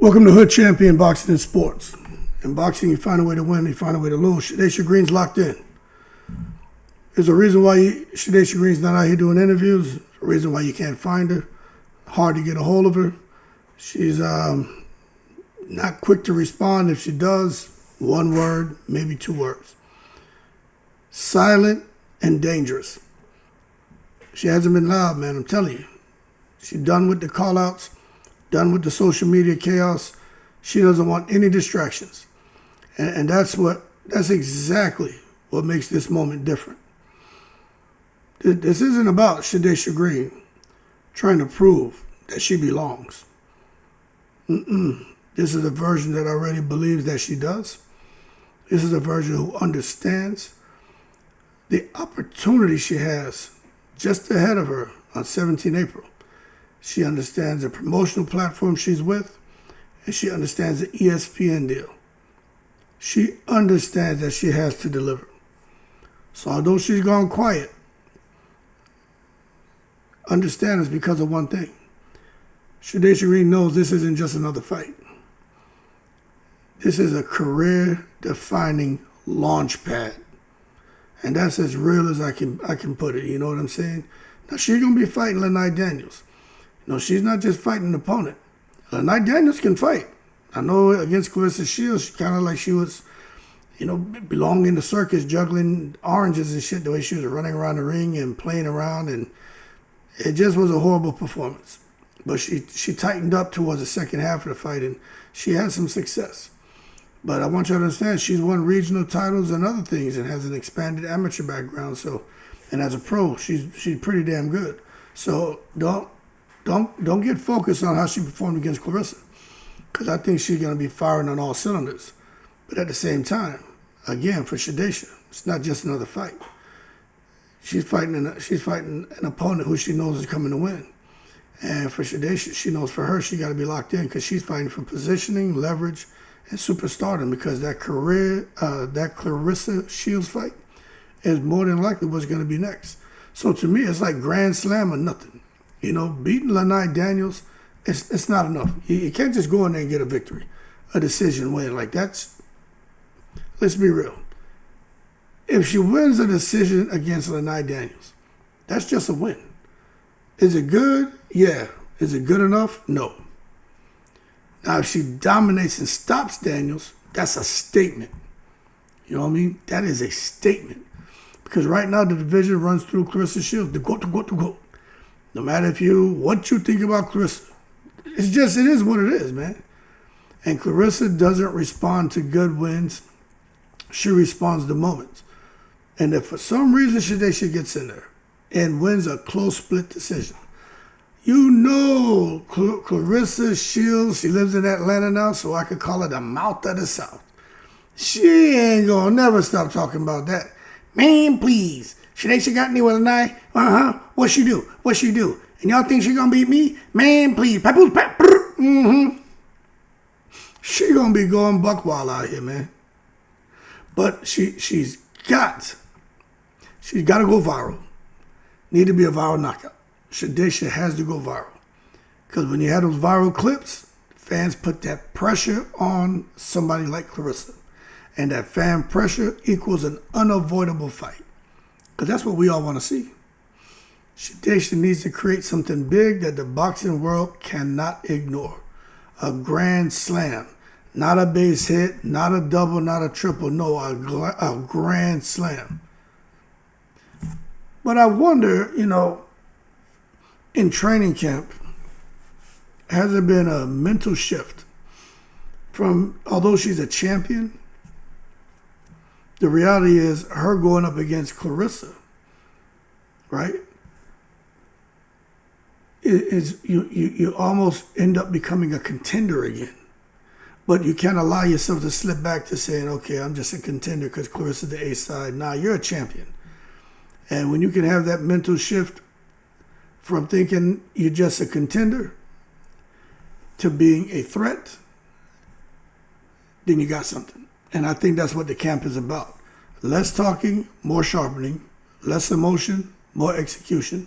Welcome to Hood Champion Boxing and Sports. In boxing, you find a way to win, you find a way to lose. Shadasia Green's locked in. There's a reason why Shadasia Green's not out here doing interviews. There's a reason why you can't find her. Hard to get a hold of her. She's not quick to respond. If she does, one word, maybe two words. Silent and dangerous. She hasn't been loud, man, I'm telling you. She's done with the call-outs, done with the social media chaos. She doesn't want any distractions. And that's exactly what makes this moment different. This isn't about Shadasia Green trying to prove that she belongs. This is a version that already believes that she does. This is a version who understands the opportunity she has just ahead of her on 17 April. She understands the promotional platform she's with, and she understands the ESPN deal. She understands that she has to deliver. So although she's gone quiet, understand it's because of one thing. Shadasia Green knows this isn't just another fight. This is a career-defining launch pad. And that's as real as I can put it, you know what I'm saying? Now, she's going to be fighting Lani Daniels. No, she's not just fighting an opponent. Lani Daniels can fight. I know against Claressa Shields, kind of like she was, belonging in the circus, juggling oranges and shit, the way she was running around the ring and playing around, and it just was a horrible performance. But she tightened up towards the second half of the fight, and she had some success. But I want you to understand, she's won regional titles and other things, and has an expanded amateur background. So, and as a pro, she's pretty damn good. So don't get focused on how she performed against Claressa, because I think she's going to be firing on all cylinders. But at the same time, again, for Shadasia, it's not just another fight. She's fighting an opponent who she knows is coming to win. And for Shadasia, she knows for her, she got to be locked in, because she's fighting for positioning, leverage, and superstardom, because that Claressa Shields fight is more than likely what's going to be next. So to me, it's like grand slam or nothing. Beating Lani Daniels, it's not enough. You can't just go in there and get a victory, a decision win. Let's be real. If she wins a decision against Lani Daniels, that's just a win. Is it good? Yeah. Is it good enough? No. Now, if she dominates and stops Daniels, that's a statement. You know what I mean? That is a statement. Because right now, the division runs through Claressa Shields. The GOAT. No matter what you think about Claressa. It is what it is, man. And Claressa doesn't respond to good wins. She responds to moments. And if for some reason Shadasia gets in there and wins a close split decision, Claressa Shields, she lives in Atlanta now, so I could call her the mouth of the South. She ain't gonna never stop talking about that. Man, please. Shadasia got me with Lani? What she do? And y'all think she gonna beat me? Man, please. She gonna be going buck wild out here, man. But she's got to go viral. Need to be a viral knockout. Shadasia has to go viral. Because when you have those viral clips, fans put that pressure on somebody like Claressa. And that fan pressure equals an unavoidable fight. Because that's what we all want to see. Shadasia needs to create something big that the boxing world cannot ignore. A grand slam. Not a base hit, not a double, not a triple. No, a grand slam. But I wonder, in training camp, has there been a mental shift from, although she's a champion, the reality is her going up against Claressa, right? You almost end up becoming a contender again. But you can't allow yourself to slip back to saying, okay, I'm just a contender because Claressa's the A side. Nah, you're a champion. And when you can have that mental shift from thinking you're just a contender to being a threat, then you got something. And I think that's what the camp is about. Less talking, more sharpening. Less emotion, more execution.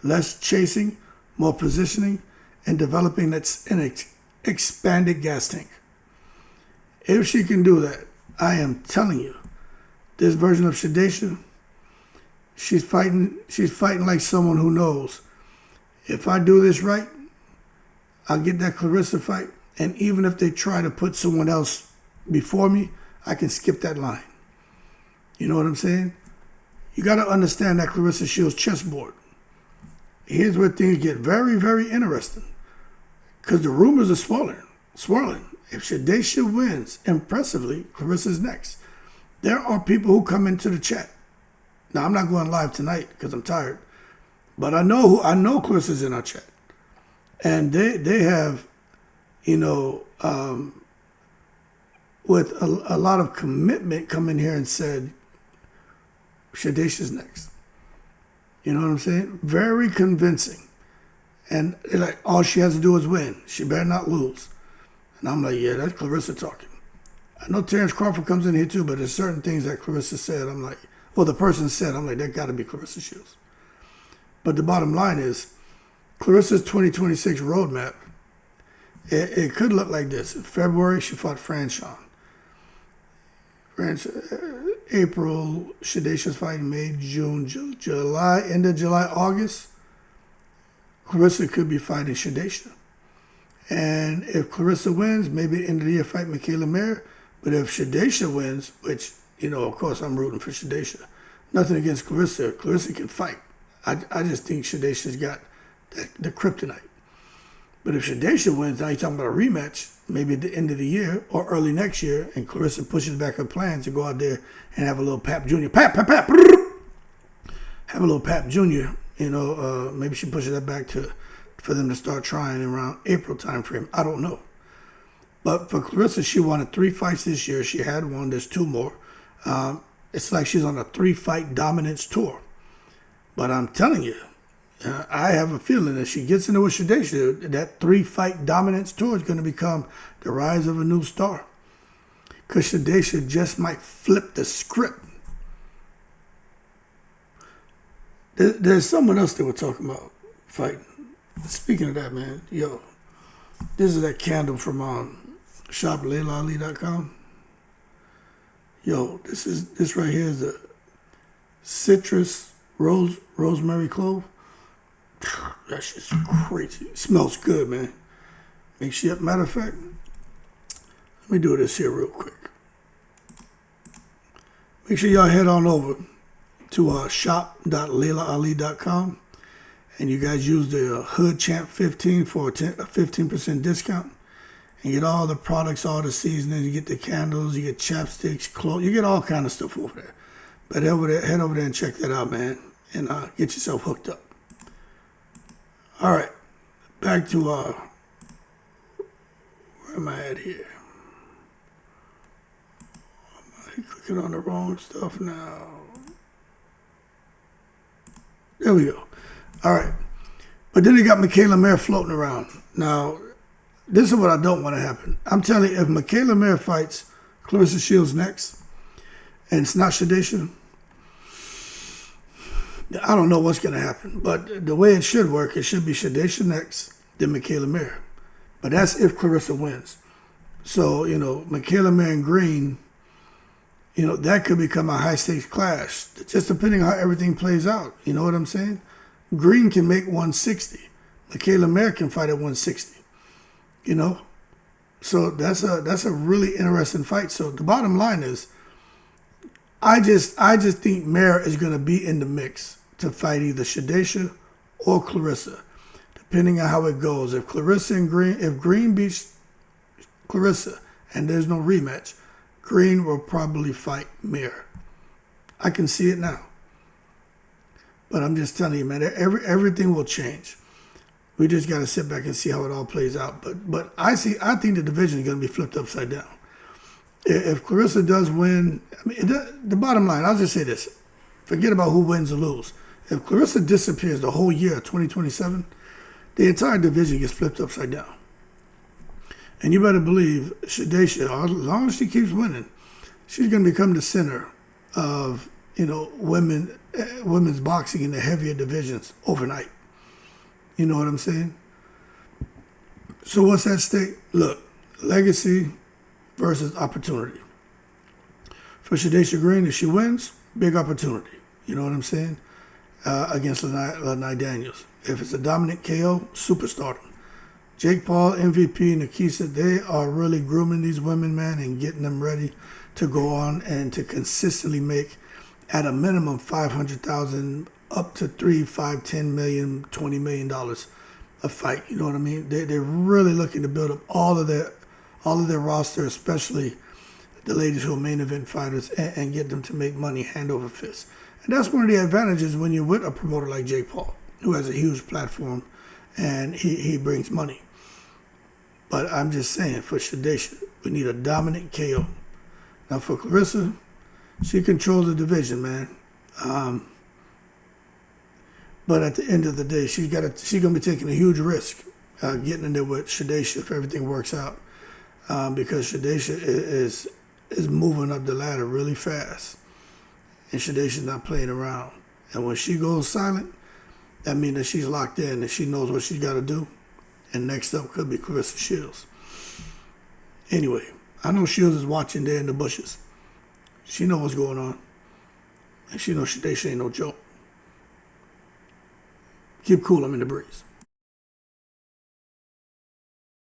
Less chasing, more positioning. And developing an expanded gas tank. If she can do that, I am telling you, this version of Shadasia, she's fighting like someone who knows, if I do this right, I'll get that Claressa fight. And even if they try to put someone else before me, I can skip that line. You know what I'm saying? You got to understand that Claressa Shields chessboard. Here's where things get very, very interesting. Because the rumors are swirling. If Shadasia wins impressively, Claressa's next. There are people who come into the chat. Now, I'm not going live tonight because I'm tired. But I know Claressa's in our chat. And they have, with a lot of commitment, come in here and said, Shadasia's next. You know what I'm saying? Very convincing. And they're like, all she has to do is win. She better not lose. And I'm like, yeah, that's Claressa talking. I know Terrence Crawford comes in here too, but there's certain things that Claressa said, I'm like, well, the person said, I'm like, that got to be Claressa Shields. But the bottom line is, Claressa's 2026 roadmap, it could look like this. In February, she fought Franchon. April, Shadasia's fighting May, June, July, end of July, August, Claressa could be fighting Shadasia. And if Claressa wins, maybe end of the year fight Mikaela Mayer. But if Shadasia wins, which, of course I'm rooting for Shadasia. Nothing against Claressa. Claressa can fight. I just think Shadasia's got the kryptonite. But if Shadasia wins, now you're talking about a rematch, maybe at the end of the year or early next year, and Claressa pushes back her plans to go out there and have a little Pap Jr. Have a little Pap Jr. Maybe she pushes that back for them to start trying around April time frame. I don't know. But for Claressa, she won 3 fights this year. She had one. There's 2 more. It's like she's on a 3-fight dominance tour. But I'm telling you, I have a feeling that she gets into a Shadasia, that 3-fight dominance tour is going to become the rise of a new star. Because Shadasia just might flip the script. There's someone else that we're talking about fighting. Speaking of that, man, this is that candle from shop.LailaAli.com. This right here is the citrus rosemary clove. That shit's crazy. It smells good, man. Matter of fact, let me do this here real quick. Make sure y'all head on over to shop.LailaAli.com and you guys use the Hood Champ 15 for a 15% discount and get all the products, all the seasonings. You get the candles, you get chapsticks, clothes, you get all kind of stuff over there. But head over there and check that out, man, and get yourself hooked up. All right, back to where am I at here? I'm clicking on the wrong stuff now. There we go. All right, but then they got Mikaela Mayer floating around. Now, this is what I don't want to happen. I'm telling you, if Mikaela Mayer fights Claressa Shields next, and it's not Shadasia, I don't know what's going to happen. But the way it should work, it should be Shadasia next, then Mikaela Mayer. But that's if Claressa wins. So, Mikaela Mayer and Green, that could become a high-stakes clash, just depending on how everything plays out. You know what I'm saying? Green can make 160. Mikaela Mayer can fight at 160. So that's a really interesting fight. So the bottom line is, I just think Mayer is going to be in the mix to fight either Shadasia or Claressa, depending on how it goes. If Green beats Claressa and there's no rematch, Green will probably fight Mayer. I can see it now. But I'm just telling you, man, everything will change. We just got to sit back and see how it all plays out. But I think the division is going to be flipped upside down. If Claressa does win, the bottom line, I'll just say this. Forget about who wins or loses. If Claressa disappears the whole year of 2027, the entire division gets flipped upside down. And you better believe Shadasia, as long as she keeps winning, she's going to become the center of, women's boxing in the heavier divisions overnight. You know what I'm saying? So what's at stake? Look, legacy versus opportunity. For Shadasia Green, if she wins, big opportunity. You know what I'm saying? Against Lani Daniels. If it's a dominant KO, superstardom. Jake Paul, MVP, and Nikisa, they are really grooming these women, man, and getting them ready to go on and to consistently make, at a minimum, $500,000 up to $3, $5, $10 million, $20 million a fight. You know what I mean? They're really looking to build up all of their roster, especially the ladies who are main event fighters, and get them to make money hand over fist. And that's one of the advantages when you're with a promoter like Jake Paul, who has a huge platform, and he brings money. But I'm just saying, for Shadasia, we need a dominant KO. Now for Claressa, she controls the division, man. But at the end of the day, she's gonna be taking a huge risk getting in there with Shadasia if everything works out, because Shadasia is moving up the ladder really fast, and Shadasia's not playing around. And when she goes silent, that means that she's locked in and she knows what she's got to do. And next up could be Claressa Shields. Anyway, I know Shields is watching there in the bushes. She knows what's going on, and she knows Shadasia ain't no joke. Keep cool, I'm in the breeze.